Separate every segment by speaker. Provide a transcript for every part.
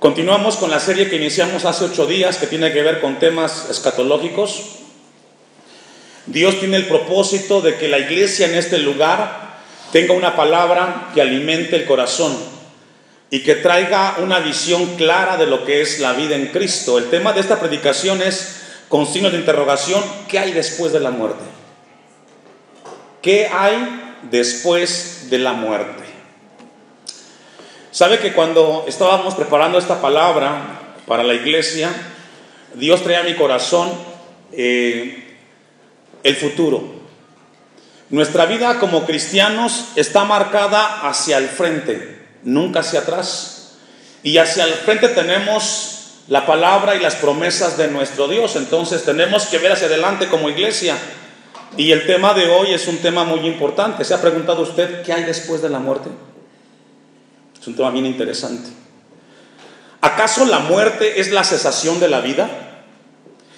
Speaker 1: Continuamos con la serie que iniciamos hace 8 días, que tiene que ver con temas escatológicos. Dios tiene el propósito de que la iglesia en este lugar tenga una palabra que alimente el corazón y que traiga una visión clara de lo que es la vida en Cristo. El tema de esta predicación es, con signos de interrogación, ¿qué hay después de la muerte? ¿Qué hay después de la muerte? Sabe que cuando estábamos preparando esta palabra para la iglesia, Dios traía a mi corazón el futuro. Nuestra vida como cristianos está marcada hacia el frente, nunca hacia atrás. Y hacia el frente tenemos la palabra y las promesas de nuestro Dios. Entonces tenemos que ver hacia adelante como iglesia. Y el tema de hoy es un tema muy importante. ¿Se ha preguntado usted qué hay después de la muerte? Es un tema bien interesante. ¿Acaso la muerte es la cesación de la vida?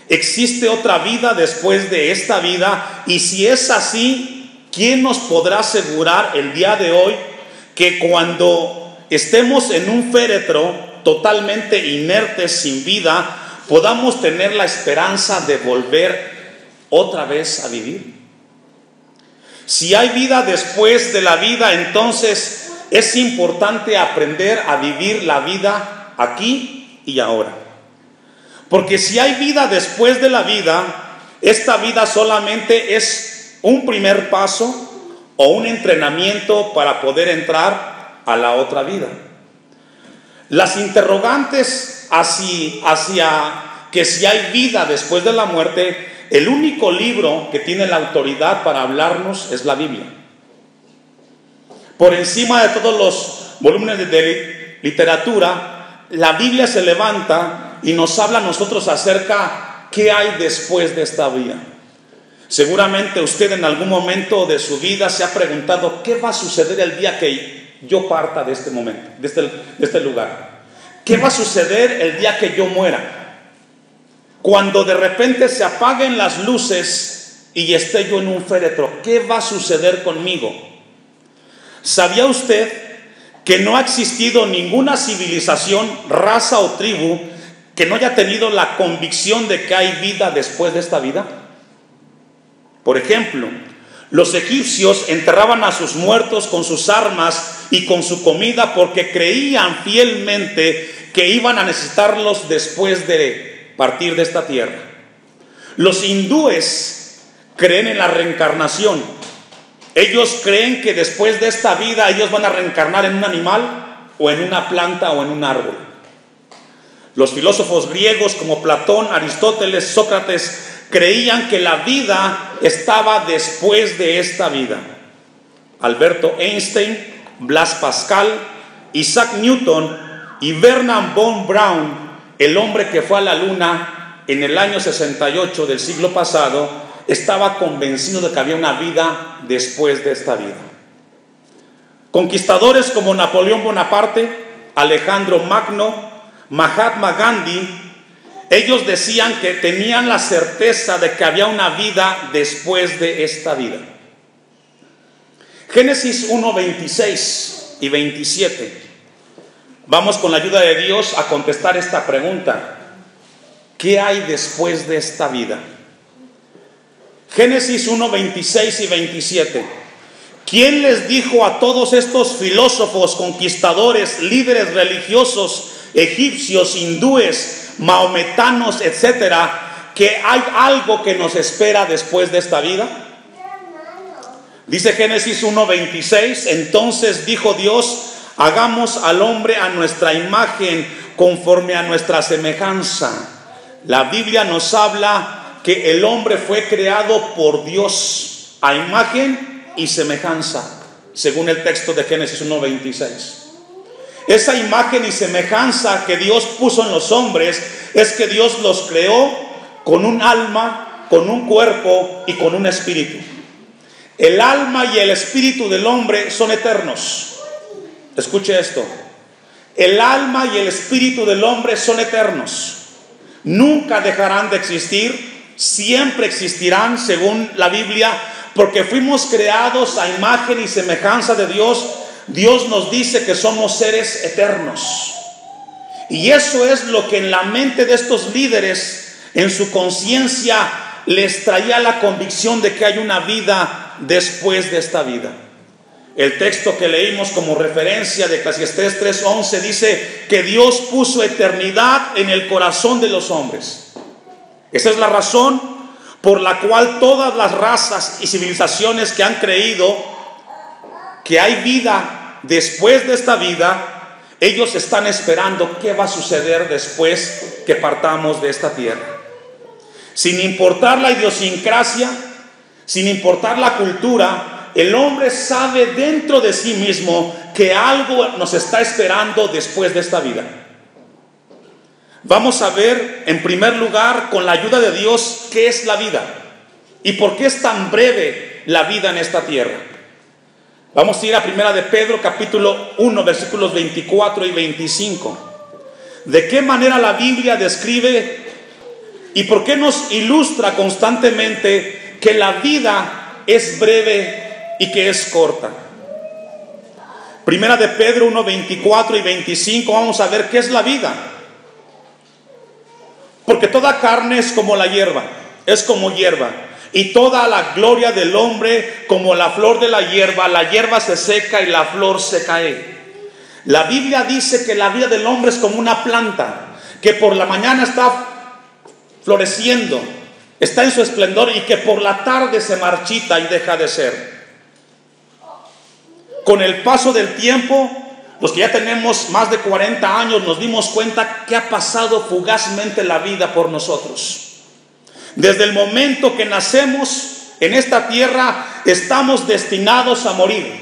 Speaker 1: ¿Existe otra vida después de esta vida? Y si es así, ¿quién nos podrá asegurar el día de hoy que cuando estemos en un féretro totalmente inertes, sin vida, podamos tener la esperanza de volver otra vez a vivir? Si hay vida después de la vida, entonces es importante aprender a vivir la vida aquí y ahora. Porque si hay vida después de la vida, esta vida solamente es un primer paso o un entrenamiento para poder entrar a la otra vida. Las interrogantes hacia que si hay vida después de la muerte, el único libro que tiene la autoridad para hablarnos es la Biblia. Por encima de todos los volúmenes de literatura, la Biblia se levanta y nos habla a nosotros acerca qué hay después de esta vida. Seguramente usted en algún momento de su vida se ha preguntado qué va a suceder el día que yo parta de este momento, de este lugar. ¿Qué va a suceder el día que yo muera? Cuando de repente se apaguen las luces y esté yo en un féretro, ¿qué va a suceder conmigo? ¿Sabía usted que no ha existido ninguna civilización, raza o tribu que no haya tenido la convicción de que hay vida después de esta vida? Por ejemplo, los egipcios enterraban a sus muertos con sus armas y con su comida porque creían fielmente que iban a necesitarlos después de partir de esta tierra. Los hindúes creen en la reencarnación. Ellos creen que después de esta vida ellos van a reencarnar en un animal o en una planta o en un árbol. Los filósofos griegos como Platón, Aristóteles, Sócrates creían que la vida estaba después de esta vida. Alberto Einstein, Blaise Pascal, Isaac Newton y Wernher von Braun, el hombre que fue a la luna en el año 68 del siglo pasado, estaba convencido de que había una vida después de esta vida. Conquistadores como Napoleón Bonaparte, Alejandro Magno, Mahatma Gandhi, ellos decían que tenían la certeza de que había una vida después de esta vida. Génesis 1, 26 y 27. Vamos con la ayuda de Dios a contestar esta pregunta. ¿Qué hay después de esta vida? Génesis 1, 26 y 27. ¿Quién les dijo a todos estos filósofos, conquistadores, líderes religiosos, egipcios, hindúes, mahometanos, etcétera, que hay algo que nos espera después de esta vida? Dice Génesis 1, 26. Entonces dijo Dios: hagamos al hombre a nuestra imagen, conforme a nuestra semejanza. La Biblia nos habla que el hombre fue creado por Dios a imagen y semejanza, según el texto de Génesis 1:26. Esa imagen y semejanza que Dios puso en los hombres es que Dios los creó con un alma, con un cuerpo y con un espíritu. El alma y el espíritu del hombre son eternos. Escuche esto: el alma y el espíritu del hombre son eternos, nunca dejarán de existir, siempre existirán según la Biblia, porque fuimos creados a imagen y semejanza de Dios. Dios nos dice que somos seres eternos. Y eso es lo que en la mente de estos líderes, en su conciencia, les traía la convicción de que hay una vida después de esta vida. El texto que leímos como referencia de Eclesiastés 3:11 dice que Dios puso eternidad en el corazón de los hombres. Esa es la razón por la cual todas las razas y civilizaciones que han creído que hay vida después de esta vida, ellos están esperando qué va a suceder después que partamos de esta tierra. Sin importar la idiosincrasia, sin importar la cultura, el hombre sabe dentro de sí mismo que algo nos está esperando después de esta vida. Vamos a ver en primer lugar, con la ayuda de Dios, qué es la vida y por qué es tan breve la vida en esta tierra. Vamos a ir a Primera de Pedro capítulo 1 versículos 24 y 25. ¿De qué manera la Biblia describe y por qué nos ilustra constantemente que la vida es breve y que es corta? Primera de Pedro 1, 24 y 25, vamos a ver qué es la vida. Porque toda carne es como la hierba, es como hierba, y toda la gloria del hombre como la flor de la hierba se seca y la flor se cae. La Biblia dice que la vida del hombre es como una planta, que por la mañana está floreciendo, está en su esplendor y que por la tarde se marchita y deja de ser. Con el paso del tiempo, los que ya tenemos más de 40 años nos dimos cuenta que ha pasado fugazmente la vida por nosotros. Desde el momento que nacemos en esta tierra, estamos destinados a morir.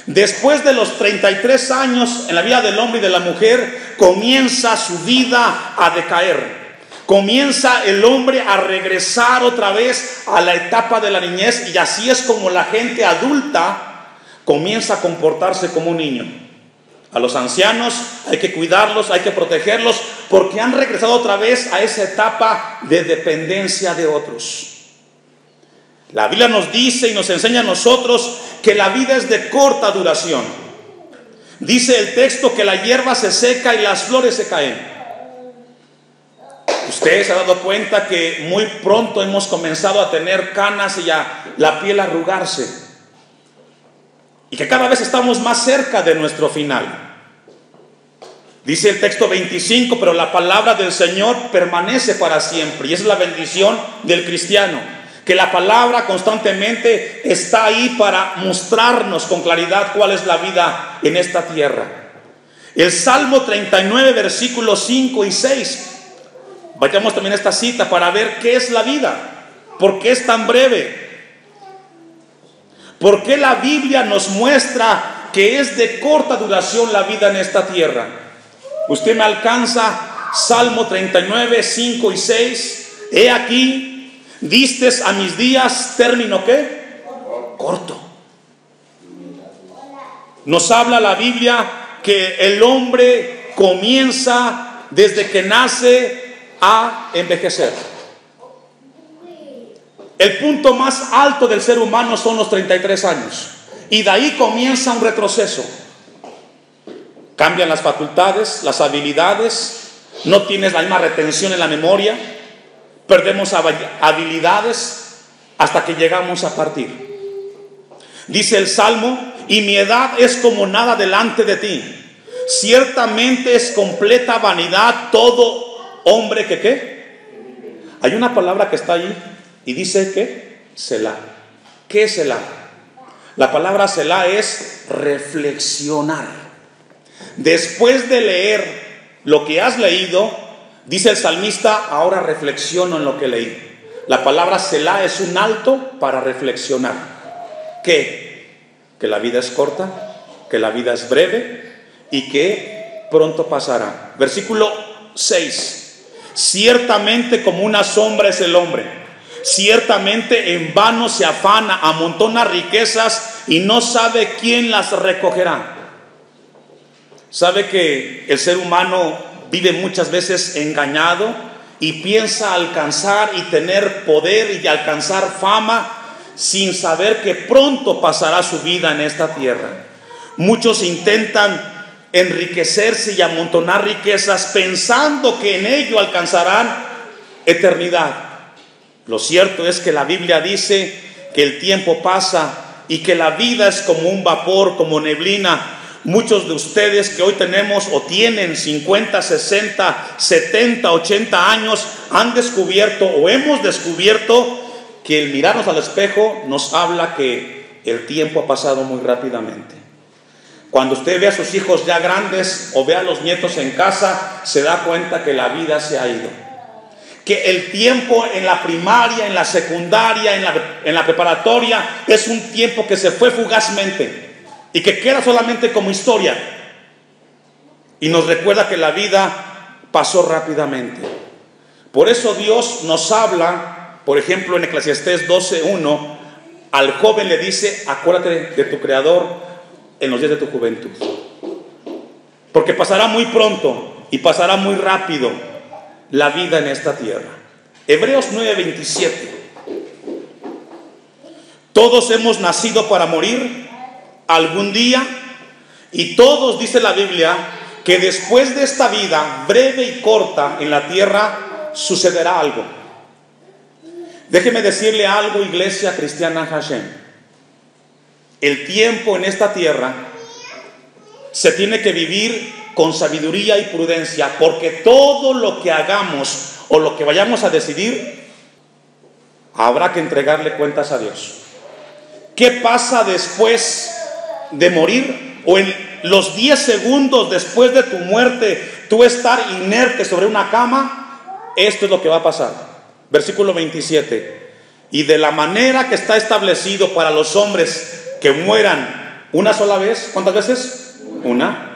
Speaker 1: Después de los 33 años en la vida del hombre y de la mujer, comienza su vida a decaer. Comienza el hombre a regresar otra vez a la etapa de la niñez, y así es como la gente adulta comienza a comportarse como un niño. A los ancianos hay que cuidarlos, hay que protegerlos, porque han regresado otra vez a esa etapa de dependencia de otros. La Biblia nos dice y nos enseña a nosotros que la vida es de corta duración. Dice el texto que la hierba se seca y las flores se caen. Usted se ha dado cuenta que muy pronto hemos comenzado a tener canas y a la piel a arrugarse, y que cada vez estamos más cerca de nuestro final. Dice el texto 25, pero la palabra del Señor permanece para siempre, y esa es la bendición del cristiano, que la palabra constantemente está ahí para mostrarnos con claridad cuál es la vida en esta tierra. El Salmo 39 versículos 5 y 6, vayamos también a esta cita para ver qué es la vida, por qué es tan breve. ¿Por qué la Biblia nos muestra que es de corta duración la vida en esta tierra? Usted me alcanza Salmo 39, 5 y 6. He aquí, distes a mis días término ¿qué? Corto. Nos habla la Biblia que el hombre comienza desde que nace a envejecer. El punto más alto del ser humano son los 33 años. Y de ahí comienza un retroceso. Cambian las facultades, las habilidades. No tienes la misma retención en la memoria. Perdemos habilidades hasta que llegamos a partir. Dice el Salmo, y mi edad es como nada delante de ti. Ciertamente es completa vanidad todo hombre que ¿qué? Hay una palabra que está ahí. Y dice que Selah. ¿Qué es Selah? La palabra Selah es reflexionar. Después de leer lo que has leído, dice el salmista, ahora reflexiono en lo que leí. La palabra Selah es un alto para reflexionar. ¿Qué? Que la vida es corta, que la vida es breve y que pronto pasará. Versículo 6. Ciertamente como una sombra es el hombre. Ciertamente en vano se afana, amontona riquezas y no sabe quién las recogerá. Sabe que el ser humano vive muchas veces engañado y piensa alcanzar y tener poder y alcanzar fama sin saber que pronto pasará su vida en esta tierra. Muchos intentan enriquecerse y amontonar riquezas pensando que en ello alcanzarán eternidad. Lo cierto es que la Biblia dice que el tiempo pasa y que la vida es como un vapor, como neblina. Muchos de ustedes que hoy tenemos o tienen 50, 60, 70, 80 años han descubierto o hemos descubierto que el mirarnos al espejo nos habla que el tiempo ha pasado muy rápidamente. Cuando usted ve a sus hijos ya grandes o ve a los nietos en casa, se da cuenta que la vida se ha ido. Que el tiempo en la primaria, en la secundaria, en la preparatoria es un tiempo que se fue fugazmente y que queda solamente como historia y nos recuerda que la vida pasó rápidamente. Por eso Dios nos habla, por ejemplo en Eclesiastés 12:1, al joven le dice: acuérdate de tu Creador en los días de tu juventud, porque pasará muy pronto y pasará muy rápido la vida en esta tierra. Hebreos 9:27. Todos hemos nacido para morir algún día, y todos, dice la Biblia, que después de esta vida breve y corta en la tierra sucederá algo. Déjeme decirle algo, iglesia cristiana Hashem. El tiempo en esta tierra se tiene que vivir con sabiduría y prudencia, porque todo lo que hagamos o lo que vayamos a decidir, habrá que entregarle cuentas a Dios. ¿Qué pasa después de morir? O en los 10 segundos después de tu muerte, tú estar inerte sobre una cama. Esto es lo que va a pasar. Versículo 27. Y de la manera que está establecido para los hombres que mueran una sola vez. ¿Cuántas veces? Una.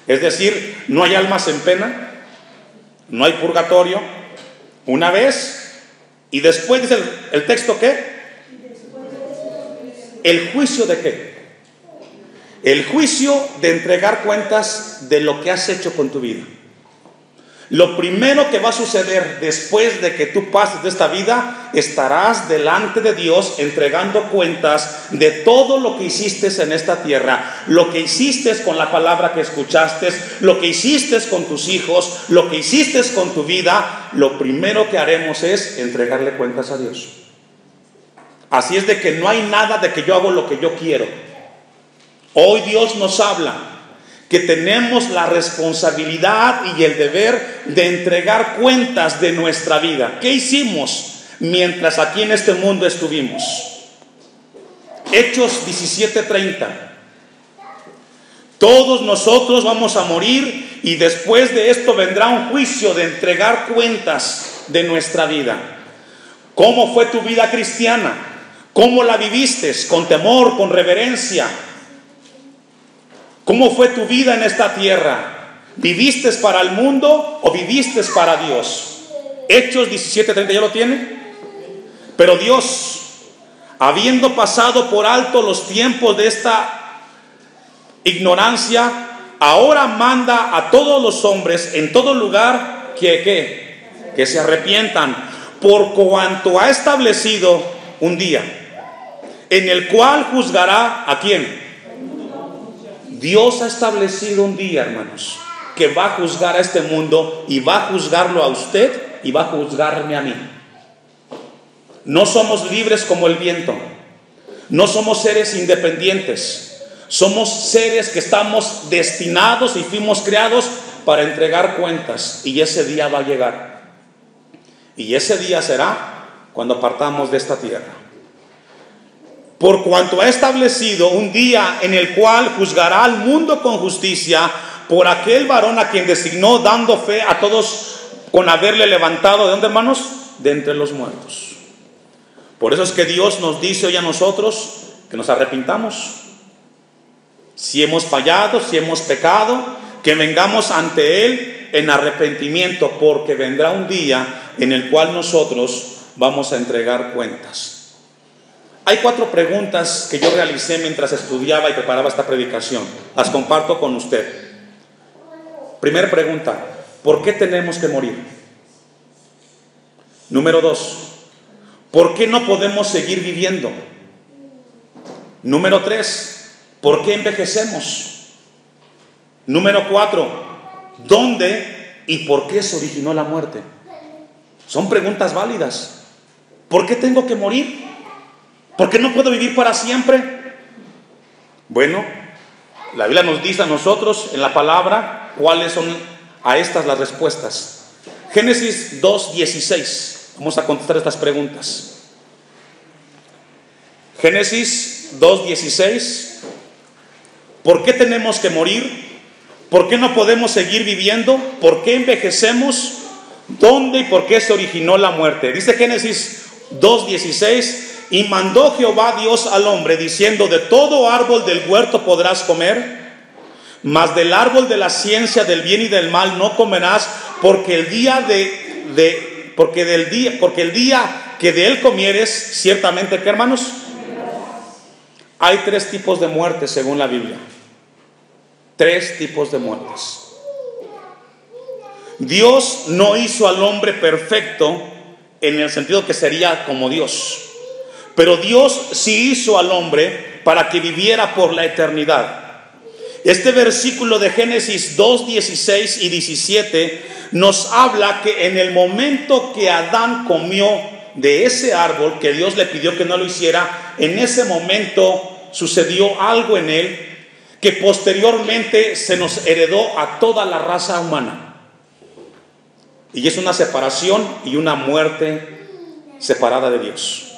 Speaker 1: Es decir, no hay almas en pena, no hay purgatorio, una vez. Y después dice el texto, ¿qué? ¿El juicio de qué? El juicio de entregar cuentas de lo que has hecho con tu vida. Lo primero que va a suceder después de que tú pases de esta vida, estarás delante de Dios entregando cuentas de todo lo que hiciste en esta tierra, lo que hiciste con la palabra que escuchaste, lo que hiciste con tus hijos, lo que hiciste con tu vida. Lo primero que haremos es entregarle cuentas a Dios. Así es de que no hay nada de que yo hago lo que yo quiero. Hoy Dios nos habla que tenemos la responsabilidad y el deber de entregar cuentas de nuestra vida. ¿Qué hicimos mientras aquí en este mundo estuvimos? Hechos 17:30. Todos nosotros vamos a morir y después de esto vendrá un juicio de entregar cuentas de nuestra vida. ¿Cómo fue tu vida cristiana? ¿Cómo la viviste? ¿Con temor, con reverencia? ¿Cómo fue tu vida en esta tierra? ¿Viviste para el mundo o viviste para Dios? Hechos 17:30, ¿ya lo tiene? Pero Dios, habiendo pasado por alto los tiempos de esta ignorancia, ahora manda a todos los hombres en todo lugar que se arrepientan, por cuanto ha establecido un día en el cual juzgará ¿a quién? Dios ha establecido un día, hermanos, que va a juzgar a este mundo y va a juzgarlo a usted y va a juzgarme a mí. No somos libres como el viento, no somos seres independientes, somos seres que estamos destinados y fuimos creados para entregar cuentas, y ese día va a llegar. Y ese día será cuando partamos de esta tierra. Por cuanto ha establecido un día en el cual juzgará al mundo con justicia por aquel varón a quien designó, dando fe a todos con haberle levantado, ¿de dónde, hermanos? De entre los muertos. Por eso es que Dios nos dice hoy a nosotros que nos arrepintamos. Si hemos fallado, si hemos pecado, que vengamos ante Él en arrepentimiento, porque vendrá un día en el cual nosotros vamos a entregar cuentas. Hay 4 preguntas que yo realicé mientras estudiaba y preparaba esta predicación. Las comparto con usted. Primera pregunta: ¿por qué tenemos que morir? Número 2: ¿por qué no podemos seguir viviendo? Número 3: ¿por qué envejecemos? Número 4, ¿dónde y por qué se originó la muerte? Son preguntas válidas. ¿Por qué tengo que morir? ¿Por qué no puedo vivir para siempre? Bueno, la Biblia nos dice a nosotros en la palabra cuáles son a estas las respuestas. Génesis 2:16. Vamos a contestar estas preguntas. Génesis 2:16. ¿Por qué tenemos que morir? ¿Por qué no podemos seguir viviendo? ¿Por qué envejecemos? ¿Dónde y por qué se originó la muerte? Dice Génesis 2:16: y mandó Jehová Dios al hombre, diciendo: de todo árbol del huerto podrás comer, mas del árbol de la ciencia del bien y del mal no comerás, porque el día que de él comieres, ciertamente, ¿qué, hermanos? Hay 3 tipos de muertes según la Biblia. 3 tipos de muertes. Dios no hizo al hombre perfecto en el sentido que sería como Dios, pero Dios sí hizo al hombre para que viviera por la eternidad. Este versículo de Génesis 2:16 y 17 nos habla que en el momento que Adán comió de ese árbol que Dios le pidió que no lo hiciera, en ese momento sucedió algo en él que posteriormente se nos heredó a toda la raza humana. Y es una separación y una muerte separada de Dios.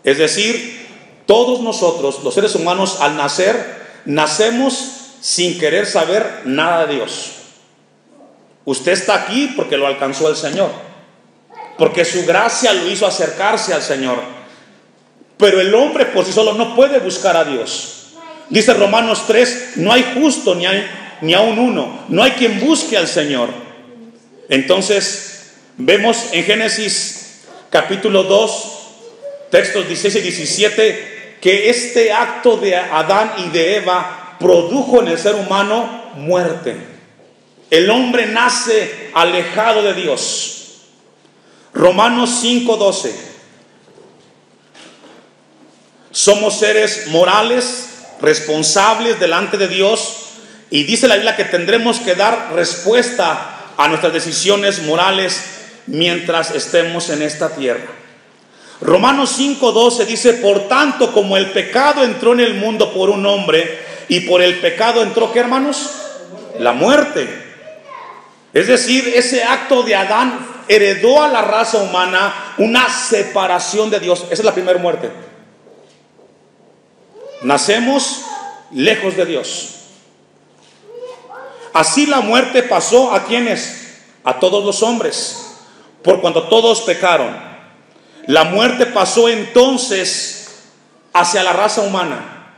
Speaker 1: Es decir, todos nosotros, los seres humanos, al nacer, nacemos sin querer saber nada de Dios. Usted está aquí porque lo alcanzó el Señor, porque su gracia lo hizo acercarse al Señor. Pero el hombre por sí solo no puede buscar a Dios. Dice Romanos 3: no hay justo ni aun uno, no hay quien busque al Señor. Entonces vemos en Génesis capítulo 2, textos 16 y 17, que este acto de Adán y de Eva produjo en el ser humano muerte. El hombre nace alejado de Dios. Romanos 5:12. Somos seres morales, responsables delante de Dios, y dice la Biblia que tendremos que dar respuesta a nuestras decisiones morales mientras estemos en esta tierra. Romanos 5:12 dice: por tanto, como el pecado entró en el mundo por un hombre, y por el pecado entró, ¿qué, hermanos? La muerte. Es decir, ese acto de Adán heredó a la raza humana una separación de Dios. Esa es la primera muerte. Nacemos lejos de Dios. Así la muerte pasó ¿a quiénes? A todos los hombres, por cuanto todos pecaron. La muerte pasó entonces hacia la raza humana,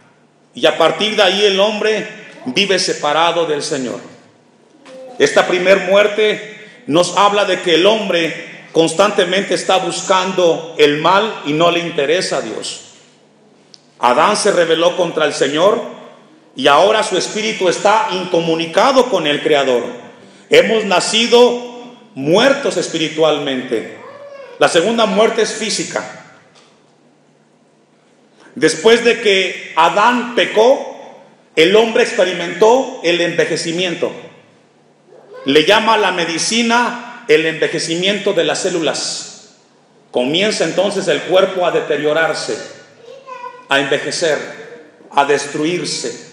Speaker 1: y a partir de ahí el hombre vive separado del Señor. Esta primer muerte nos habla de que el hombre constantemente está buscando el mal y no le interesa a Dios. Adán se rebeló contra el Señor y ahora su espíritu está incomunicado con el Creador. Hemos nacido muertos espiritualmente. La segunda muerte es física. Después de que Adán pecó, el hombre experimentó el envejecimiento. Le llama a la medicina el envejecimiento de las células. Comienza entonces el cuerpo a deteriorarse, a envejecer, a destruirse.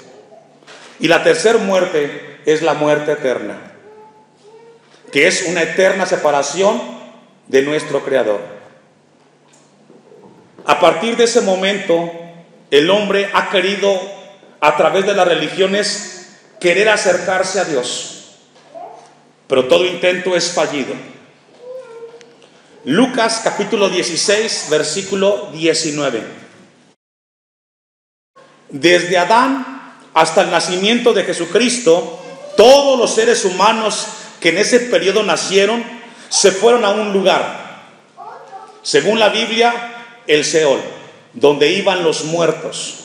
Speaker 1: Y la tercera muerte es la muerte eterna, que es una eterna separación de nuestro Creador. A partir de ese momento, el hombre ha querido, a través de las religiones, querer acercarse a Dios, pero todo intento es fallido. Lucas capítulo 16, versículo 19. Desde Adán hasta el nacimiento de Jesucristo, todos los seres humanos que en ese periodo nacieron se fueron a un lugar, según la Biblia, el Seol, donde iban los muertos.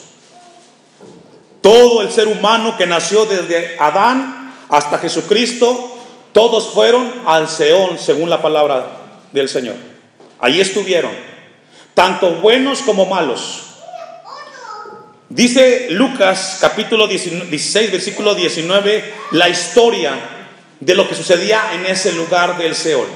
Speaker 1: Todo el ser humano que nació desde Adán hasta Jesucristo, todos fueron al Seol, según la palabra del Señor. Allí estuvieron, tanto buenos como malos. Dice Lucas capítulo 16, versículo 19, la historia de lo que sucedía en ese lugar del Seol.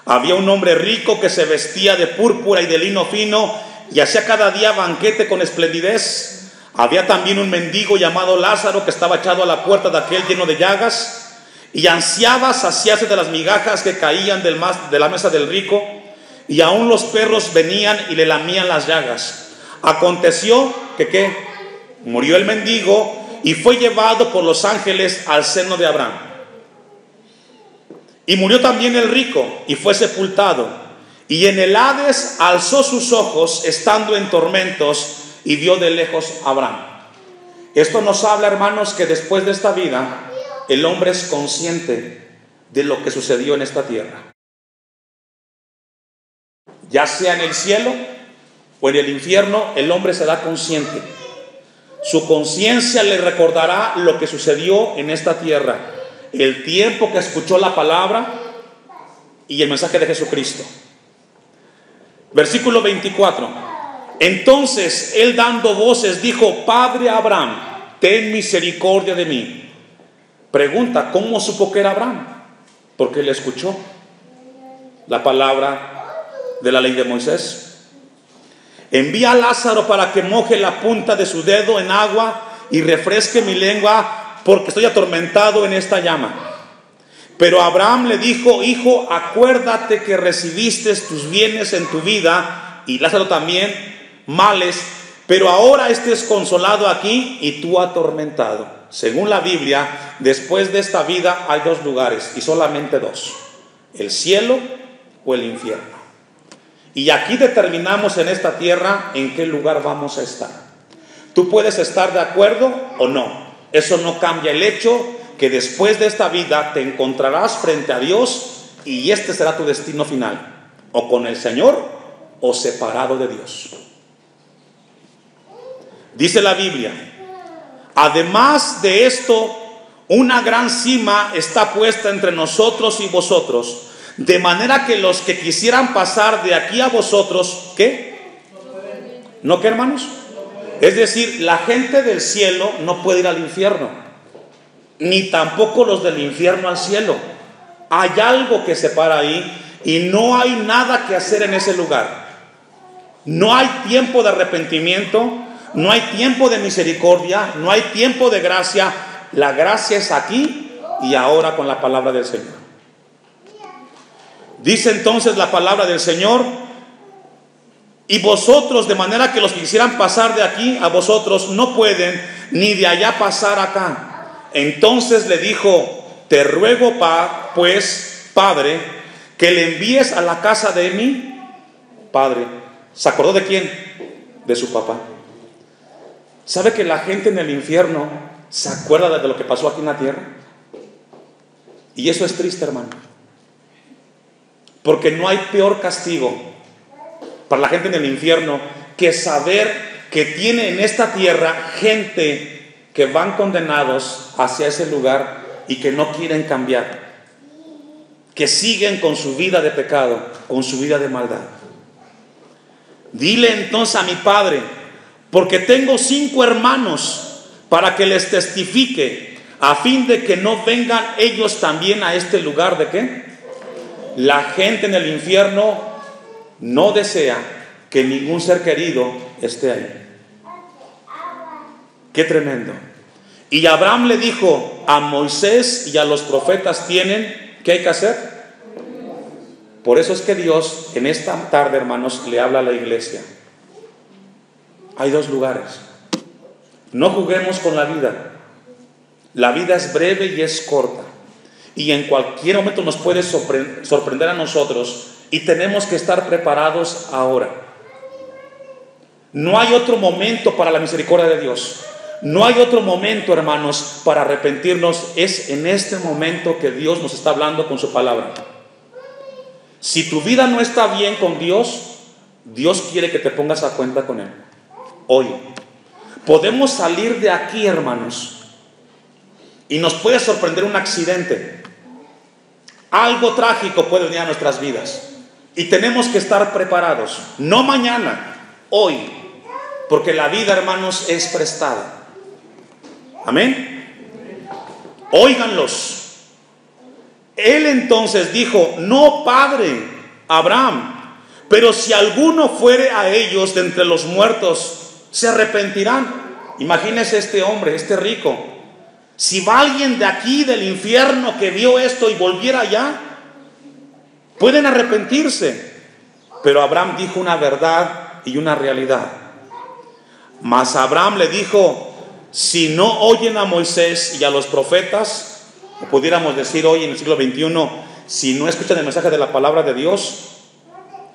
Speaker 1: Había un hombre rico que se vestía de púrpura y de lino fino y hacía cada día banquete con esplendidez. Había también un mendigo llamado Lázaro que estaba echado a la puerta de aquel lleno de llagas y ansiaba saciarse de las migajas que caían de la mesa del rico, y aún los perros venían y le lamían las llagas. Aconteció que murió el mendigo y fue llevado por los ángeles al seno de Abraham. Y murió también el rico y fue sepultado, y en el Hades alzó sus ojos estando en tormentos y vio de lejos a Abraham. Esto nos habla, hermanos, que después de esta vida el hombre es consciente de lo que sucedió en esta tierra, ya sea en el cielo o en el infierno. El hombre será consciente. Su conciencia le recordará lo que sucedió en esta tierra, el tiempo que escuchó la palabra y el mensaje de Jesucristo. Versículo 24. Entonces él, dando voces, dijo: Padre Abraham, ten misericordia de mí. Pregunta: ¿cómo supo que era Abraham? Porque él escuchó la palabra de la ley de Moisés. Envía a Lázaro para que moje la punta de su dedo en agua y refresque mi lengua, porque estoy atormentado en esta llama. Pero Abraham le dijo: Hijo, acuérdate que recibiste tus bienes en tu vida, y Lázaro también males, pero ahora estés consolado aquí y tú atormentado. Según la Biblia, después de esta vida hay dos lugares, y solamente dos: el cielo o el infierno. Y aquí determinamos en esta tierra en qué lugar vamos a estar. Tú puedes estar de acuerdo o no. Eso no cambia el hecho que después de esta vida te encontrarás frente a Dios, y este será tu destino final: o con el Señor o separado de Dios. Dice la Biblia: además de esto, una gran cima está puesta entre nosotros y vosotros, de manera que los que quisieran pasar de aquí a vosotros, ¿qué? ¿No qué, hermanos? Es decir, la gente del cielo no puede ir al infierno, ni tampoco los del infierno al cielo. Hay algo que separa ahí, y no hay nada que hacer en ese lugar. No hay tiempo de arrepentimiento, no hay tiempo de misericordia, no hay tiempo de gracia. La gracia es aquí y ahora con la palabra del Señor. Dice entonces la palabra del Señor: y vosotros, de manera que los que quisieran pasar de aquí a vosotros no pueden, ni de allá pasar acá. Entonces le dijo: te ruego pues, Padre, que le envíes a la casa de mi padre. ¿Se acordó de quién? De su papá. ¿Sabe que la gente en el infierno se acuerda de lo que pasó aquí en la tierra? Y eso es triste, hermano, porque no hay peor castigo para la gente en el infierno que saber que tiene en esta tierra gente que van condenados hacia ese lugar y que no quieren cambiar, que siguen con su vida de pecado, con su vida de maldad. Dile entonces a mi padre, porque tengo 5 hermanos, para que les testifique, a fin de que no vengan ellos también a este lugar de ¿qué? La gente en el infierno no desea que ningún ser querido esté ahí. Qué tremendo. Y Abraham le dijo: a Moisés y a los profetas tienen, ¿qué hay que hacer? Por eso es que Dios en esta tarde, hermanos, le habla a la iglesia. Hay 2 lugares. No juguemos con la vida. La vida es breve y es corta, y en cualquier momento nos puede sorprender a nosotros, y tenemos que estar preparados ahora. No hay otro momento para la misericordia de Dios. No hay otro momento, hermanos, para arrepentirnos. Es en este momento que Dios nos está hablando con su palabra. Si tu vida no está bien con Dios, Dios quiere que te pongas a cuenta con Él. Hoy podemos salir de aquí, hermanos, y nos puede sorprender un accidente. Algo trágico puede venir a nuestras vidas, y tenemos que estar preparados. No mañana, hoy. porque la vida, hermanos, es prestada. Amén. Óiganlos. Él entonces dijo: no, padre Abraham, pero si alguno fuere a ellos de entre los muertos, se arrepentirán. Imagínese este hombre, este rico. Si va alguien de aquí, del infierno, que vio esto y volviera allá, pueden arrepentirse. Pero Abraham dijo una verdad y una realidad. Mas Abraham le dijo: si no oyen a Moisés y a los profetas, o pudiéramos decir hoy en el siglo XXI, si no escuchan el mensaje de la palabra de Dios,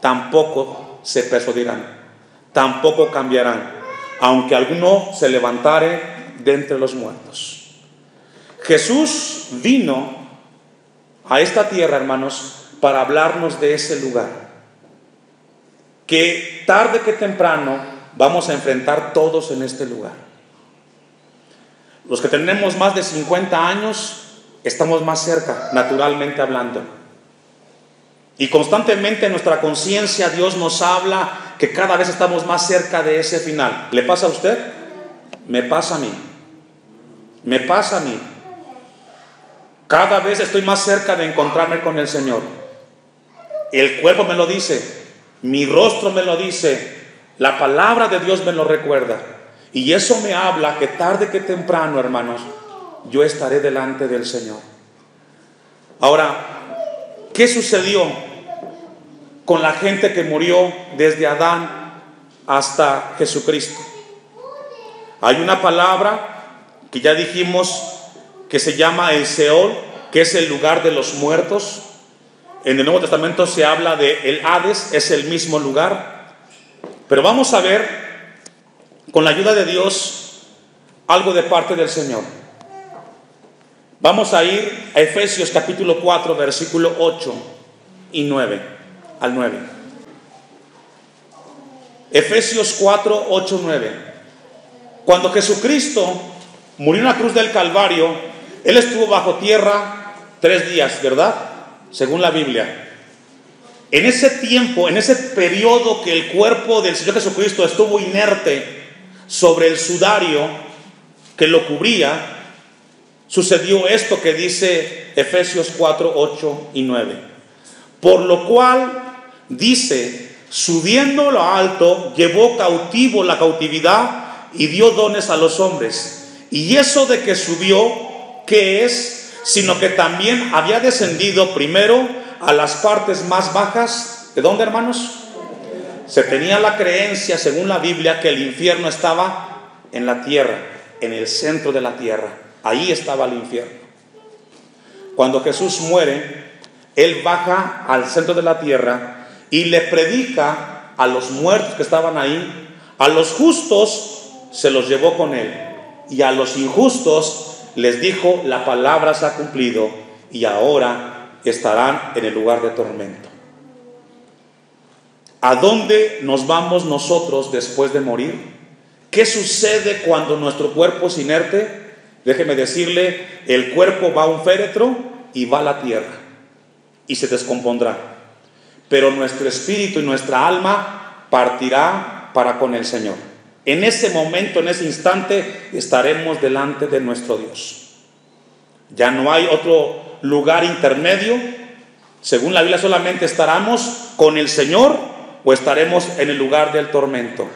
Speaker 1: tampoco se persuadirán, tampoco cambiarán, aunque alguno se levantare de entre los muertos. Jesús vino a esta tierra, hermanos, para hablarnos de ese lugar, que tarde que temprano vamos a enfrentar todos en este lugar. Los que tenemos más de 50 años estamos más cerca, naturalmente hablando, y constantemente en nuestra conciencia Dios nos habla que cada vez estamos más cerca de ese final. ¿Le pasa a usted? Me pasa a mí. Me pasa a mí. Cada vez estoy más cerca de encontrarme con el Señor. El cuerpo me lo dice, mi rostro me lo dice, la palabra de Dios me lo recuerda. Y eso me habla que tarde que temprano, hermanos, yo estaré delante del Señor. Ahora, ¿qué sucedió con la gente que murió desde Adán hasta Jesucristo? Hay una palabra que ya dijimos que se llama el Seol, que es el lugar de los muertos. En el Nuevo Testamento se habla de el Hades, es el mismo lugar. Pero vamos a ver, con la ayuda de Dios, algo de parte del Señor. Vamos a ir a Efesios capítulo 4, versículo 8 y 9 al 9. Efesios 4, 8, 9. Cuando Jesucristo murió en la cruz del Calvario, Él estuvo bajo tierra 3 días, ¿verdad? Según la Biblia. En ese tiempo, en ese periodo que el cuerpo del Señor Jesucristo estuvo inerte sobre el sudario que lo cubría, sucedió esto que dice Efesios 4, 8 y 9. Por lo cual dice: subiendo lo alto, llevó cautivo la cautividad y dio dones a los hombres. Y eso de que subió, ¿qué es? Sino que también había descendido primero a las partes más bajas. ¿De dónde, hermanos? Se tenía la creencia, según la Biblia, que el infierno estaba en la tierra, en el centro de la tierra. Ahí estaba el infierno. Cuando Jesús muere, Él baja al centro de la tierra y le predica a los muertos que estaban ahí. A los justos se los llevó con Él, y a los injustos les dijo: la palabra se ha cumplido y ahora estarán en el lugar de tormento. ¿A dónde nos vamos nosotros después de morir? ¿Qué sucede cuando nuestro cuerpo es inerte? Déjeme decirle, el cuerpo va a un féretro y va a la tierra y se descompondrá, pero nuestro espíritu y nuestra alma partirá para con el Señor. En ese momento, en ese instante, estaremos delante de nuestro Dios. Ya no hay otro lugar intermedio. Según la Biblia, solamente estaremos con el Señor o estaremos en el lugar del tormento.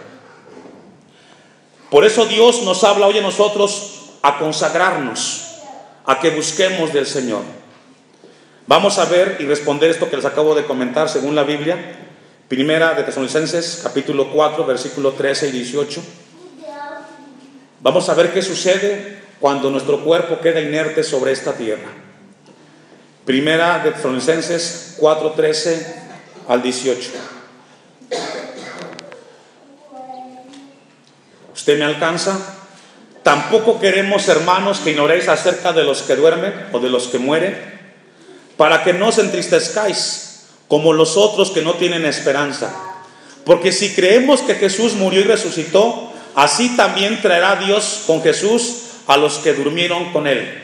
Speaker 1: Por eso Dios nos habla hoy a nosotros a consagrarnos, a que busquemos del Señor. Vamos a ver y responder esto que les acabo de comentar según la Biblia. Primera de Tesalonicenses, capítulo 4, versículo 13 y 18. Vamos a ver qué sucede cuando nuestro cuerpo queda inerte sobre esta tierra. Primera de Tesalonicenses 4, 13 al 18. ¿Usted me alcanza? Tampoco queremos, hermanos, que ignoréis acerca de los que duermen o de los que mueren, para que no os entristezcáis como los otros que no tienen esperanza. Porque si creemos que Jesús murió y resucitó, así también traerá Dios con Jesús a los que durmieron con Él.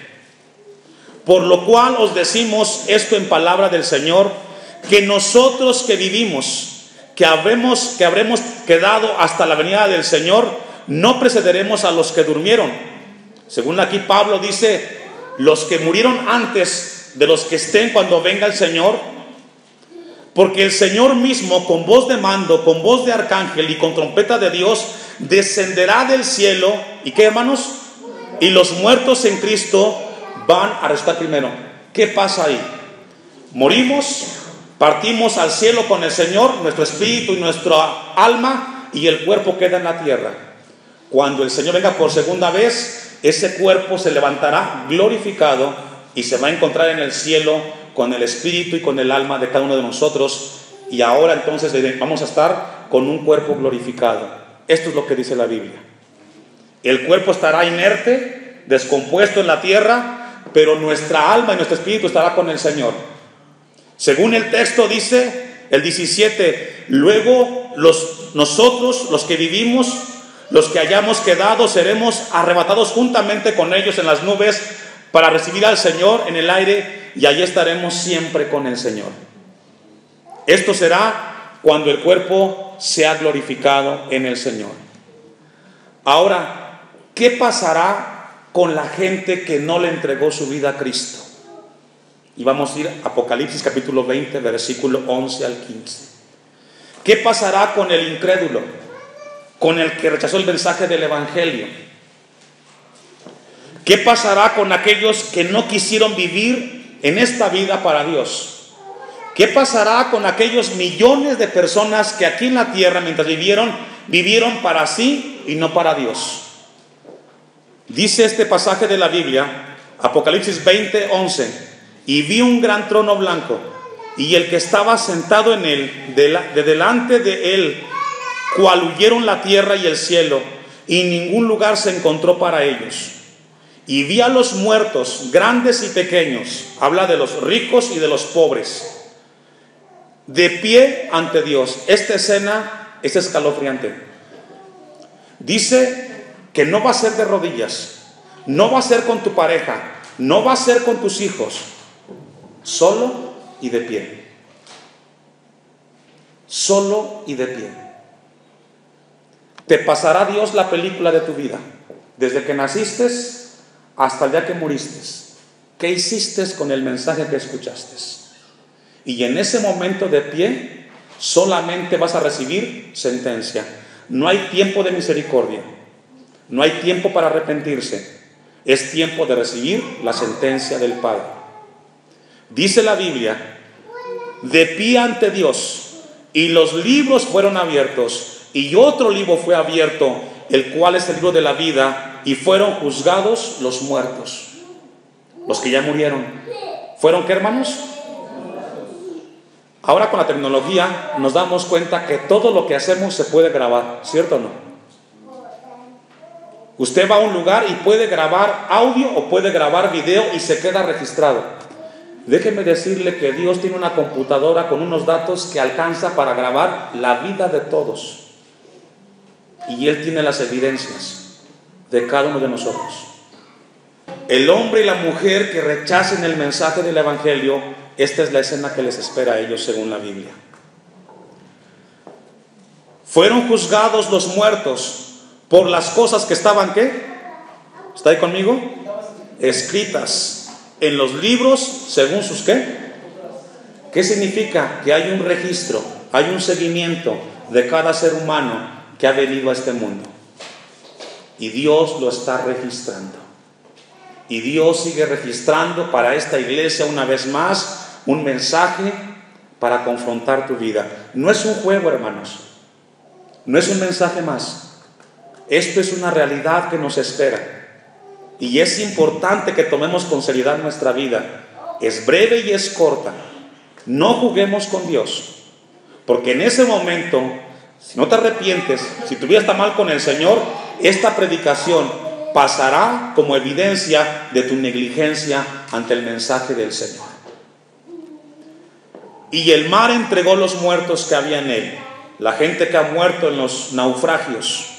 Speaker 1: Por lo cual os decimos esto en palabra del Señor, que nosotros que vivimos, que habremos quedado hasta la venida del Señor, no precederemos a los que durmieron. Según aquí Pablo dice, los que murieron antes de los que estén cuando venga el Señor, porque el Señor mismo, con voz de mando, con voz de arcángel y con trompeta de Dios, descenderá del cielo. ¿Y qué, hermanos? Y los muertos en Cristo van a resucitar primero. ¿Qué pasa ahí? Morimos, partimos al cielo con el Señor, nuestro espíritu y nuestra alma, y el cuerpo queda en la tierra. Cuando el Señor venga por segunda vez, ese cuerpo se levantará glorificado y se va a encontrar en el cielo con el espíritu y con el alma de cada uno de nosotros. Y ahora entonces vamos a estar con un cuerpo glorificado. Esto es lo que dice la Biblia. El cuerpo estará inerte, descompuesto en la tierra, pero nuestra alma y nuestro espíritu estará con el Señor. Según el texto dice, el 17, luego nosotros, los que vivimos, los que hayamos quedado, seremos arrebatados juntamente con ellos en las nubes para recibir al Señor en el aire, y allí estaremos siempre con el Señor. Esto será cuando el cuerpo sea glorificado en el Señor. Ahora, ¿qué pasará con la gente que no le entregó su vida a Cristo? Y vamos a ir a Apocalipsis capítulo 20, versículo 11 al 15. ¿Qué pasará con el incrédulo? Con el que rechazó el mensaje del Evangelio. ¿Qué pasará con aquellos que no quisieron vivir en esta vida para Dios? ¿Qué pasará con aquellos millones de personas que aquí en la tierra, mientras vivieron para sí y no para Dios? Dice este pasaje de la Biblia, Apocalipsis 20, 11: y vi un gran trono blanco, y el que estaba sentado en él, de delante de él, cual huyeron la tierra y el cielo, y ningún lugar se encontró para ellos. Y vi a los muertos, grandes y pequeños, habla de los ricos y de los pobres, de pie ante Dios. Esta escena es escalofriante. Dice que no va a ser de rodillas, no va a ser con tu pareja, no va a ser con tus hijos, solo y de pie. Solo y de pie. Te pasará Dios la película de tu vida, desde que naciste hasta el día que muriste. ¿Qué hiciste con el mensaje que escuchaste? Y en ese momento de pie, solamente vas a recibir sentencia. No hay tiempo de misericordia, no hay tiempo para arrepentirse. Es tiempo de recibir la sentencia del Padre. Dice la Biblia, de pie ante Dios, y los libros fueron abiertos, y otro libro fue abierto, el cual es el libro de la vida, y fueron juzgados los muertos, los que ya murieron. ¿Fueron qué, hermanos? Ahora con la tecnología nos damos cuenta que todo lo que hacemos se puede grabar, ¿cierto o no? Usted va a un lugar y puede grabar audio o puede grabar video y se queda registrado. Déjeme decirle que Dios tiene una computadora con unos datos que alcanza para grabar la vida de todos. Y Él tiene las evidencias de cada uno de nosotros. El hombre y la mujer que rechacen el mensaje del Evangelio, esta es la escena que les espera a ellos según la Biblia. Fueron juzgados los muertos por las cosas que estaban, ¿qué? ¿Está ahí conmigo? Escritas en los libros según sus, ¿qué? ¿Qué significa? Que hay un registro, hay un seguimiento de cada ser humano que ha venido a este mundo. Y Dios lo está registrando. Y Dios sigue registrando para esta iglesia una vez más un mensaje para confrontar tu vida. No es un juego, hermanos. No es un mensaje más. Esto es una realidad que nos espera. Y es importante que tomemos con seriedad nuestra vida. Es breve y es corta. No juguemos con Dios. Porque en ese momento, si no te arrepientes, si tu vida está mal con el Señor, esta predicación pasará como evidencia de tu negligencia ante el mensaje del Señor. Y el mar entregó los muertos que había en él, la gente que ha muerto en los naufragios.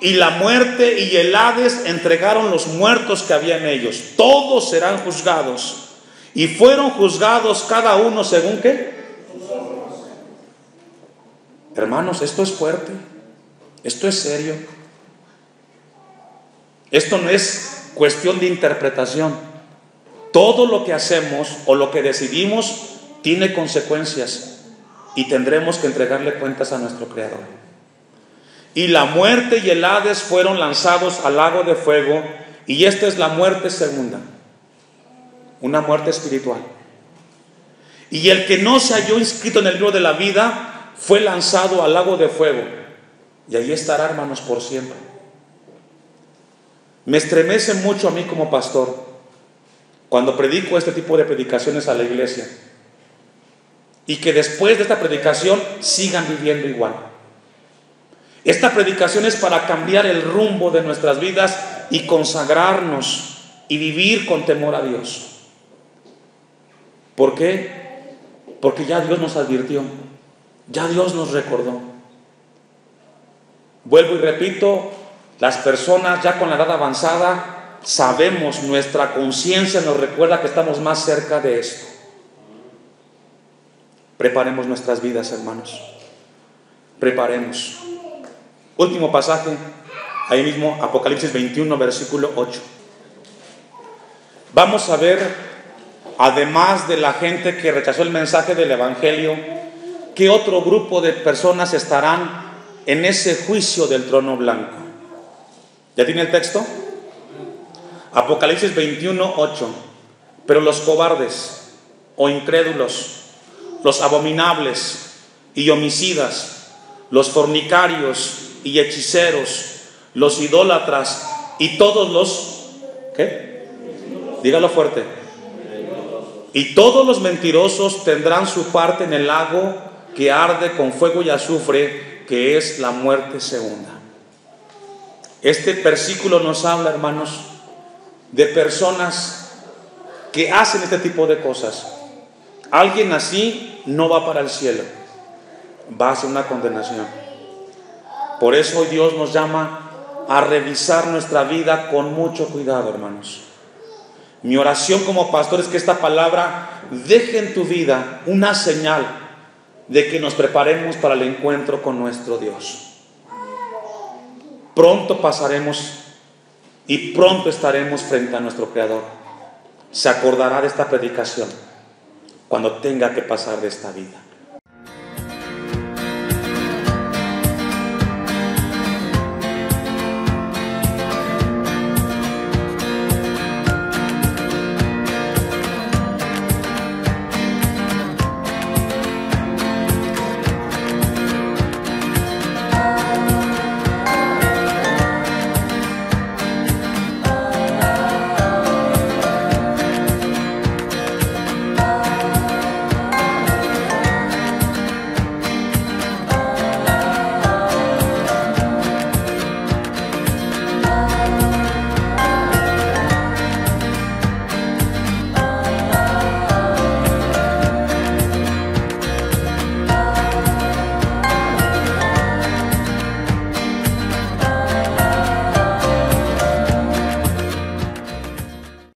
Speaker 1: Y la muerte y el Hades entregaron los muertos que había en ellos. Todos serán juzgados. Y fueron juzgados cada uno según ¿qué? Hermanos, esto es fuerte, esto es serio. Esto no es cuestión de interpretación. Todo lo que hacemos o lo que decidimos tiene consecuencias y tendremos que entregarle cuentas a nuestro Creador. Y la muerte y el Hades fueron lanzados al lago de fuego, y esta es la muerte segunda, una muerte espiritual. Y el que no se halló inscrito en el libro de la vida fue lanzado al lago de fuego, y ahí estará, hermanos, por siempre. Me estremece mucho a mí como pastor cuando predico este tipo de predicaciones a la iglesia, y que después de esta predicación sigan viviendo igual. Esta predicación es para cambiar el rumbo de nuestras vidas y consagrarnos y vivir con temor a Dios. ¿Por qué? Porque ya Dios nos advirtió, ya Dios nos recordó. Vuelvo y repito, las personas ya con la edad avanzada sabemos, nuestra conciencia nos recuerda que estamos más cerca de esto. Preparemos nuestras vidas, hermanos. Preparemos. Último pasaje, ahí mismo, Apocalipsis 21, versículo 8. Vamos a ver, además de la gente que rechazó el mensaje del Evangelio, ¿qué otro grupo de personas estarán en ese juicio del trono blanco? ¿Ya tiene el texto? Apocalipsis 21, 8. Pero los cobardes o incrédulos, los abominables y homicidas, los fornicarios y hechiceros, los idólatras y todos los... ¿qué? Dígalo fuerte. Y todos los mentirosos tendrán su parte en el lago que arde con fuego y azufre, que es la muerte segunda. Este versículo nos habla, hermanos, de personas que hacen este tipo de cosas. Alguien así no va para el cielo, va hacia una condenación. Por eso hoy Dios nos llama a revisar nuestra vida con mucho cuidado, hermanos. Mi oración como pastor es que esta palabra deje en tu vida una señal de que nos preparemos para el encuentro con nuestro Dios. Pronto pasaremos y pronto estaremos frente a nuestro Creador. Se acordará de esta predicación cuando tenga que pasar de esta vida.